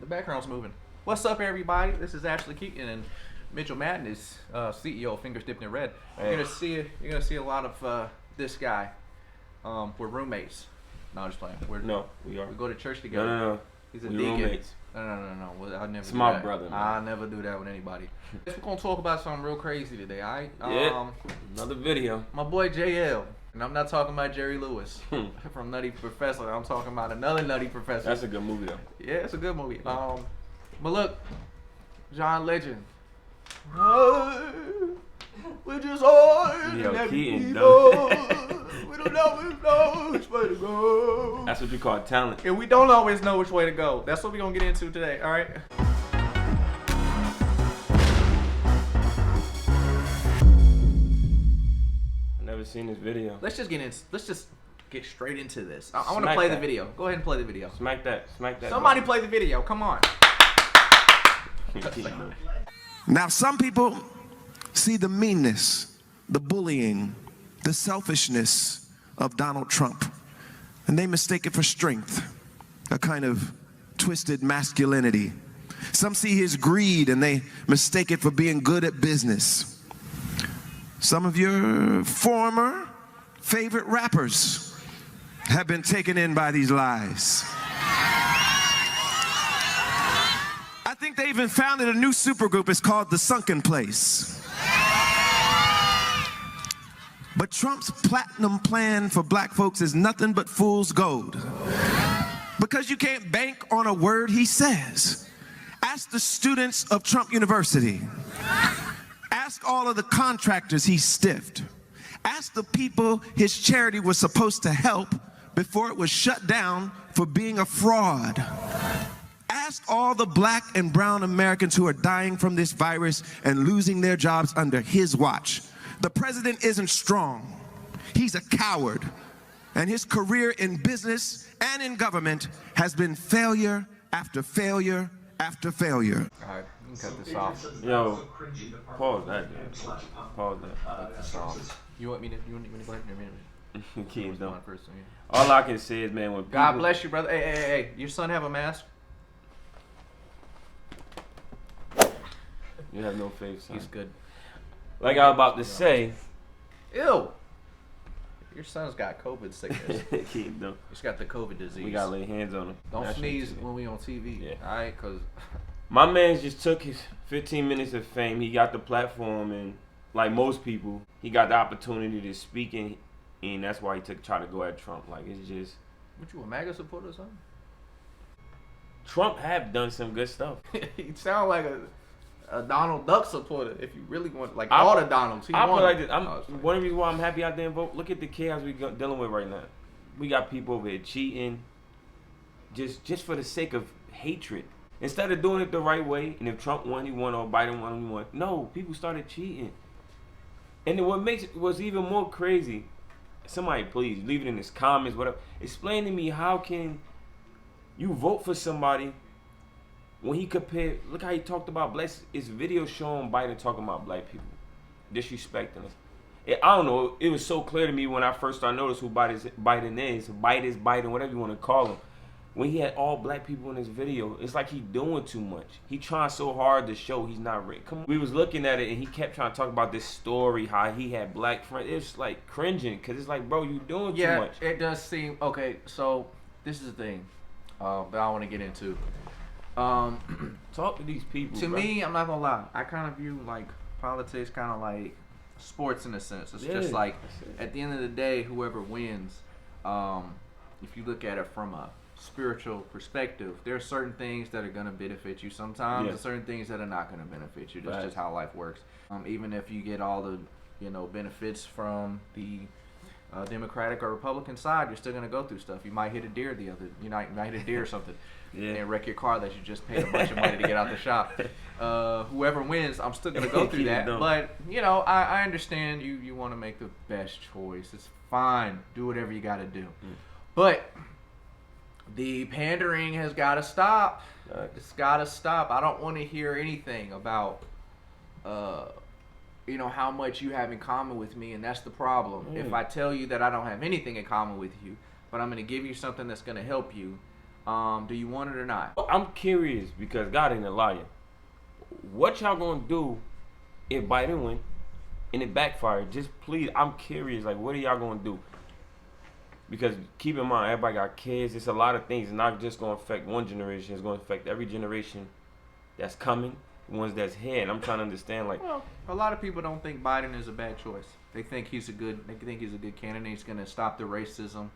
The background's moving. What's up, everybody? This is Ashlee Keyton and Mitchell Madness, CEO of Fingers Dipped in Red. Hey. You're gonna see a lot of this guy. We're roommates. No, I'm just playing. We are. We go to church together. No. He's a we deacon. Roommates. No. Well, I never. It's do my that. brother. Man. I never do that with anybody. We're gonna talk about something real crazy today. All right? Yeah. Another video. My boy JL. And I'm not talking about Jerry Lewis from Nutty Professor. I'm talking about another Nutty Professor. That's a good movie, though. Yeah, it's a good movie. But look, John Legend. We're just hard. Yo, Keyton, we don't always know which way to go. That's what you call talent. And we don't always know which way to go. That's what we're going to get into today, all right? Never seen this video. Let's just get straight into this. I want to play the video. Go ahead and play the video. Smack that. Somebody play the video. Come on. Now, some people see the meanness, the bullying, the selfishness of Donald Trump, and they mistake it for strength, a kind of twisted masculinity. Some see his greed and they mistake it for being good at business. Some of your former favorite rappers have been taken in by these lies. I think they even founded a new supergroup. It's called The Sunken Place. But Trump's platinum plan for black folks is nothing but fool's gold. Because you can't bank on a word he says. Ask the students of Trump University. Ask all of the contractors he stiffed. Ask the people his charity was supposed to help before it was shut down for being a fraud. Ask all the black and brown Americans who are dying from this virus and losing their jobs under his watch. The president isn't strong. He's a coward. And his career in business and in government has been failure after failure after failure. All right, you can cut this off. Yo, pause that, dude. Pause that. Cut this off. You want me to go ahead and Keyton, don't. first? All I can say is, man, when people... God bless you, brother. Hey. Your son have a mask? You have no faith, son. He's good. Like I was about to say... Ew. Your son's got COVID sickness. Keyton, don't. He's got the COVID disease. We gotta lay hands on him. Don't sneeze when we on TV. Yeah. All right, because... My man just took his 15 minutes of fame. He got the platform, and like most people, he got the opportunity to speak, and that's why he tried to go at Trump. Like, it's just... What, you a MAGA supporter or something? Trump have done some good stuff. He sound like a Donald Duck supporter. If you really want, like, all the Donalds. I feel like this. One of the reasons why I'm happy out there and vote. Look at the chaos we dealing with right now. We got people over here cheating, just for the sake of hatred. Instead of doing it the right way, and if Trump won, he won, or Biden won, he won. No, people started cheating. And what makes it was even more crazy. Somebody please leave it in the comments, whatever. Explain to me, how can you vote for somebody when he compared? Look how he talked about blacks. It's video showing Biden talking about black people, disrespecting us. I don't know. It was so clear to me when I first started noticing who Biden is. Biden, whatever you want to call him. When he had all black people in his video, it's like he doing too much. He trying so hard to show he's not rich. Come on. We was looking at it, and he kept trying to talk about this story, how he had black friends. It's like cringing, because it's like, bro, you doing too much. Yeah, it does seem... Okay, so this is the thing that I want to get into. Talk to these people, To me, I'm not going to lie. I kind of view, like, politics kind of like sports in a sense. It's just like, at the end of the day, whoever wins, if you look at it from a spiritual perspective, there are certain things that are going to benefit you sometimes, and certain things that are not going to benefit you. That's just how life works. Even if you get all the benefits from the Democratic or Republican side, you're still going to go through stuff. You might hit a deer you might hit a deer or something and wreck your car that you just paid a bunch of money to get out the shop. Whoever wins, I'm still going to go through that. But I understand you want to make the best choice. It's fine. Do whatever you got to do. But the pandering has got to stop. It's got to stop. I don't want to hear anything about, how much you have in common with me, and that's the problem. If I tell you that I don't have anything in common with you, but I'm going to give you something that's going to help you, Do you want it or not? I'm curious because God ain't a liar. What y'all gonna do if Biden win and it backfired? Just please, I'm curious. Like, what are y'all gonna do? Because keep in mind, everybody got kids. It's a lot of things. It's not just gonna affect one generation. It's gonna affect every generation that's coming, the ones that's here. And I'm trying to understand, like, Well, a lot of people don't think Biden is a bad choice. They think he's a good candidate. He's going to stop the racism.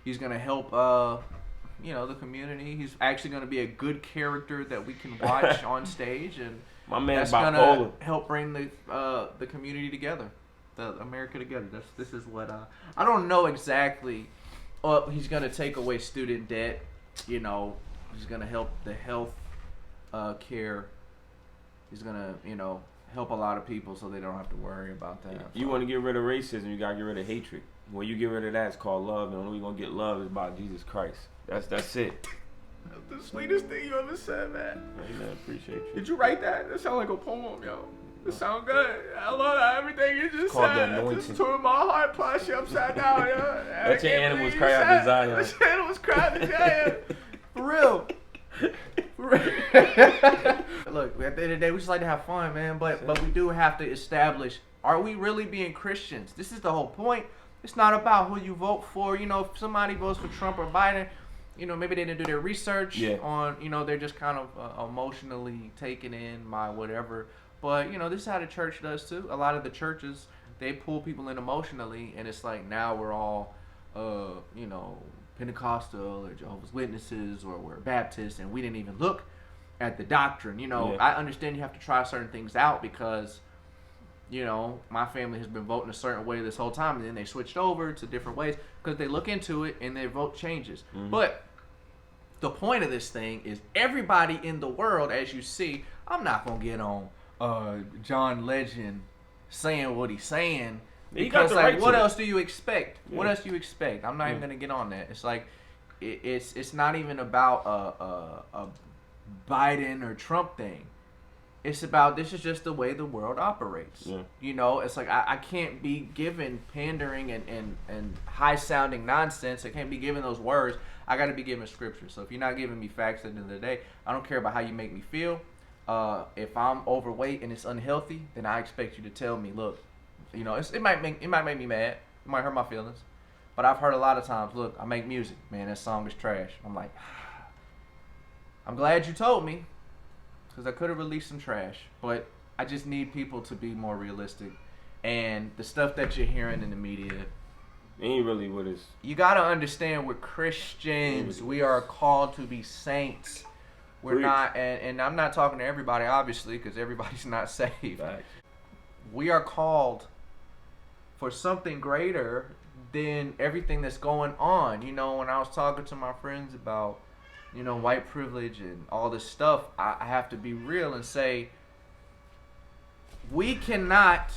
He's going to help, the community. He's actually going to be a good character that we can watch on stage, and my man's that's going bipolar. to help bring the community together, the America together. This is what I don't know exactly. He's going to take away student debt. He's going to help the health care. He's going to help a lot of people so they don't have to worry about that. You want to get rid of racism, you gotta get rid of hatred. When you get rid of that, it's called love, and the only way you're gonna get love is by Jesus Christ. That's it. That's the sweetest thing you ever said, man. Amen. Appreciate you. Did you write that? That sounds like a poem, yo. It sound good. I love that. Everything you just Called the said. anointing. Just tore my heart partially upside down, yo. Let your animals cry out to Zion. Let your animals cry out to Zion. For real. Look, at the end of the day, we just like to have fun, man. But we do have to establish: are we really being Christians? This is the whole point. It's not about who you vote for. If somebody votes for Trump or Biden, maybe they didn't do their research on. They're just kind of emotionally taken in by whatever. But this is how the church does too. A lot of the churches, they pull people in emotionally, and it's like now we're all, Pentecostal or Jehovah's Witnesses or we're Baptists, and we didn't even look at the doctrine. I understand you have to try certain things out because, my family has been voting a certain way this whole time, and then they switched over to different ways because they look into it and their vote changes. Mm-hmm. But the point of this thing is everybody in the world, as you see, I'm not going to get on John Legend saying what he's saying. Because what else do you expect? Yeah. What else do you expect? I'm not even gonna get on that. It's like, it's not even about a Biden or Trump thing. It's about this is just the way the world operates. Yeah. It's like I can't be given pandering and high sounding nonsense. I can't be given those words. I got to be given scripture. So if you're not giving me facts at the end of the day, I don't care about how you make me feel. If I'm overweight and it's unhealthy, then I expect you to tell me, look. It might make me mad. It might hurt my feelings. But I've heard a lot of times, look, I make music. Man, that song is trash. I'm like, I'm glad you told me because I could have released some trash. But I just need people to be more realistic. And the stuff that you're hearing in the media ain't really what is. You got to understand we're Christians. We are called to be saints. We're not, and I'm not talking to everybody, obviously, because everybody's not saved. Right. We are called for something greater than everything that's going on. When I was talking to my friends about, white privilege and all this stuff, I have to be real and say, we cannot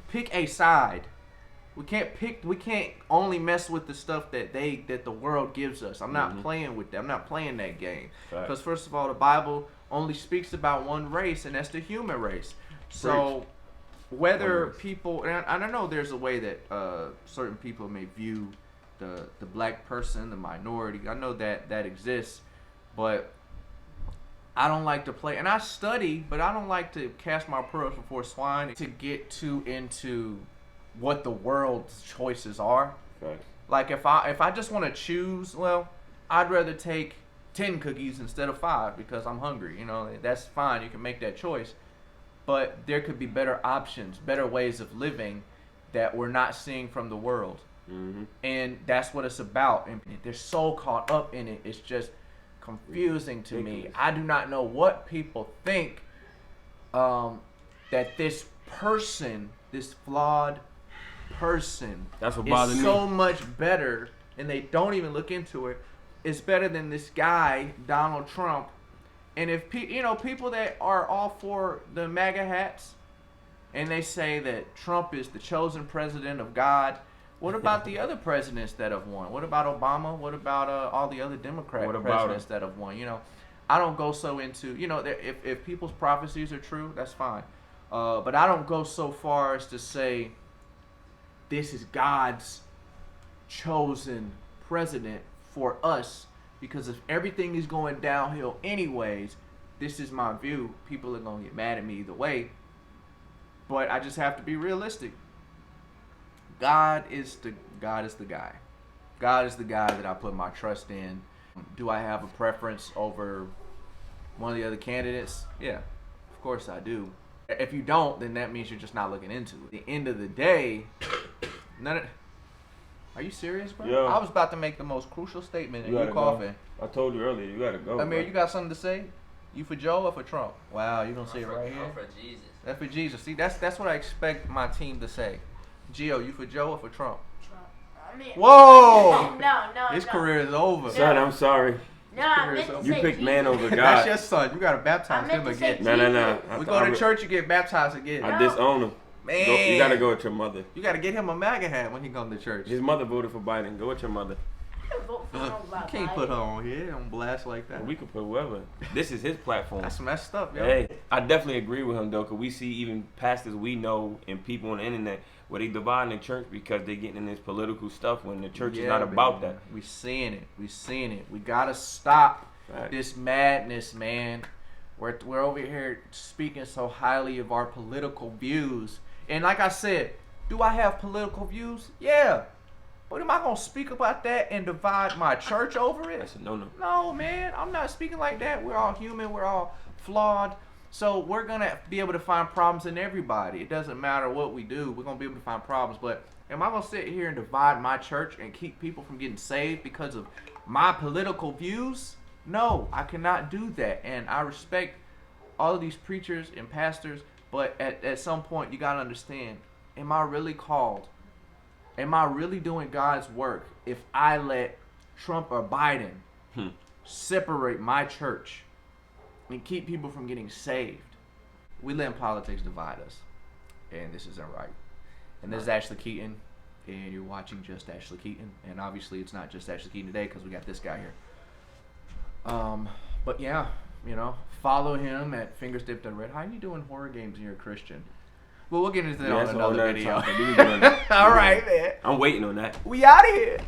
pick a side. We can't only mess with the stuff that the world gives us. I'm not playing with that. I'm not playing that game. Because first of all, the Bible only speaks about one race, and that's the human race. So whether people, and I don't know, there's a way that certain people may view the black person, the minority. I know that exists, but I don't like to play, and I study, but I don't like to cast my pearls before swine to get too into what the world's choices are. Right. Like if I just want to choose, well, I'd rather take 10 cookies instead of 5 because I'm hungry. That's fine. You can make that choice. But there could be better options, better ways of living that we're not seeing from the world. Mm-hmm. And that's what it's about. And they're so caught up in it. It's just confusing to me. I do not know what people think that this person, this flawed person, that's what is so much better, and they don't even look into it. It's better than this guy, Donald Trump. And if people that are all for the MAGA hats, and they say that Trump is the chosen president of God, what about the other presidents that have won? What about Obama? What about all the other Democrat presidents that have won? I don't go so into if people's prophecies are true, that's fine. But I don't go so far as to say this is God's chosen president for us, Because if everything is going downhill anyways, this is my view. People are going to get mad at me either way. But I just have to be realistic. God is the guy. God is the guy that I put my trust in. Do I have a preference over one of the other candidates? Yeah, of course I do. If you don't, then that means you're just not looking into it. At the end of the day, are you serious, bro? Yo. I was about to make the most crucial statement and you coughing. I told you earlier, you gotta go. Amir, you got something to say? You for Joe or for Trump? Wow, you gonna say it right here? I'm for Jesus. That's for Jesus. See, that's what I expect my team to say. Gio, you for Joe or for Trump? Trump. I mean, Whoa! No. His career is over. Son, I'm sorry. No, I meant to You say picked man Jesus. over God. That's your son. You gotta baptize I meant him to say again. No. We go to church, you get baptized again. I disown him. Man, You gotta go with your mother. You gotta get him a MAGA hat when he comes to church. His mother voted for Biden. Go with your mother. Vote for You nobody. can't put her on here on blast like that. We could put whoever. This is his platform. That's messed up, yo. Hey, I definitely agree with him though, cause we see even pastors we know and people on the internet where they divide the church because they getting in this political stuff when the church is not about that. We seeing it. We gotta stop Right. this madness, man. We're over here speaking so highly of our political views, and like I said, do I have political views? Yeah. But am I gonna speak about that and divide my church over it? That's a no. No, man, I'm not speaking like that. We're all human. We're all flawed. So we're going to be able to find problems in everybody. It doesn't matter what we do. We're going to be able to find problems. But am I going to sit here and divide my church and keep people from getting saved because of my political views? No, I cannot do that. And I respect all of these preachers and pastors. But at some point, you got to understand, am I really called? Am I really doing God's work if I let Trump or Biden separate my church and keep people from getting saved? We let politics divide us, and this isn't right. And this is Ashlee Keyton, and you're watching Just Ashlee Keyton. And obviously, it's not just Ashlee Keyton today because we got this guy here. But yeah, follow him at Fingers Dipped in Red. How are you doing horror games and you're a Christian? Well, we'll get into that on another video. All All right, man. I'm waiting on that. We out of here.